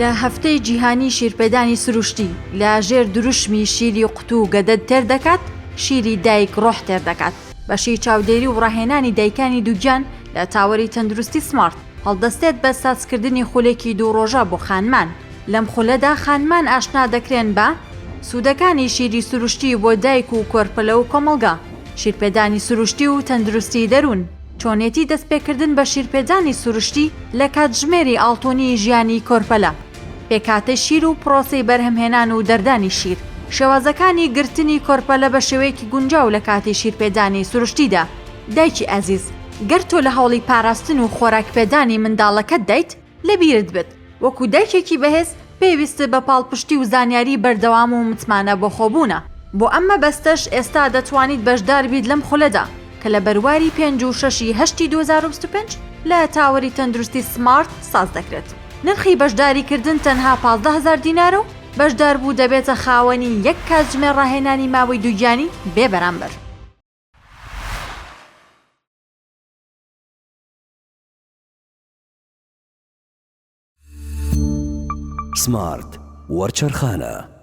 لە هەفتەی جیهانی شیرپێدانی سروشتی لە ژێر دروشمی شیری قوت و گەدەد تێر دەکات، شیری دایک ڕۆح تێر دەکات. بەشی چاودێری و ڕاهێنانی دایکانی دووگیان لە تاوەری تەندروستی سمارت هەڵدەستێت بە سازکردنی خولێکی دوو ڕۆژە بۆ خانمان. لەم خولەدا خانمان ئاشنا دەکرێن بە سوودەکانی شیری سروشتی بۆ دایک و کۆرپەلە و کۆمەڵگا، شیرپێدانی سروشتی و تەندروستی دەروون، چۆنێتی دەستپێکردن بە شیرپێدانی سروشتی لە کاتژمێری ئاڵتۆنی ژیانی کۆرپەلە، پێکاتە شیر و پرۆسەی بەرهەمهێنان و دەردانی شیر، شێوازەکانی گرتنی کۆرپەلە بە شێوەیەکی گونجاو لە کاتی شیرپێدانی سروشتیدا. دایکی ئەزیز، گەر تۆ لە هەوڵی پاراستن و خۆراکپێدانی منداڵەکەت دەیت، لەبیرت بێت وەکو دایکێکی بەهێز پێویستە بە پاڵپشتی و زانیاری بەردەوام و متمانە بۆ خۆبوونە. بۆ ئەم مەبەستەش ئێستا دەتوانیت بەشدار بیت لەم خولەدا کە لە بەرواری 5 و 6 هەشتی 2025 لە تاوەری تەندروستی سمارت ساز دەکرێت. نرخی بەشداریکردن تەنها 15,000 دینارە و بەشدار بوو دەبێتە خاوەنی یەک کاتژمێر ڕاهێنانی ماوەی دووگیانی بێ بەرامبەر. سمارت وەرچەرخانە.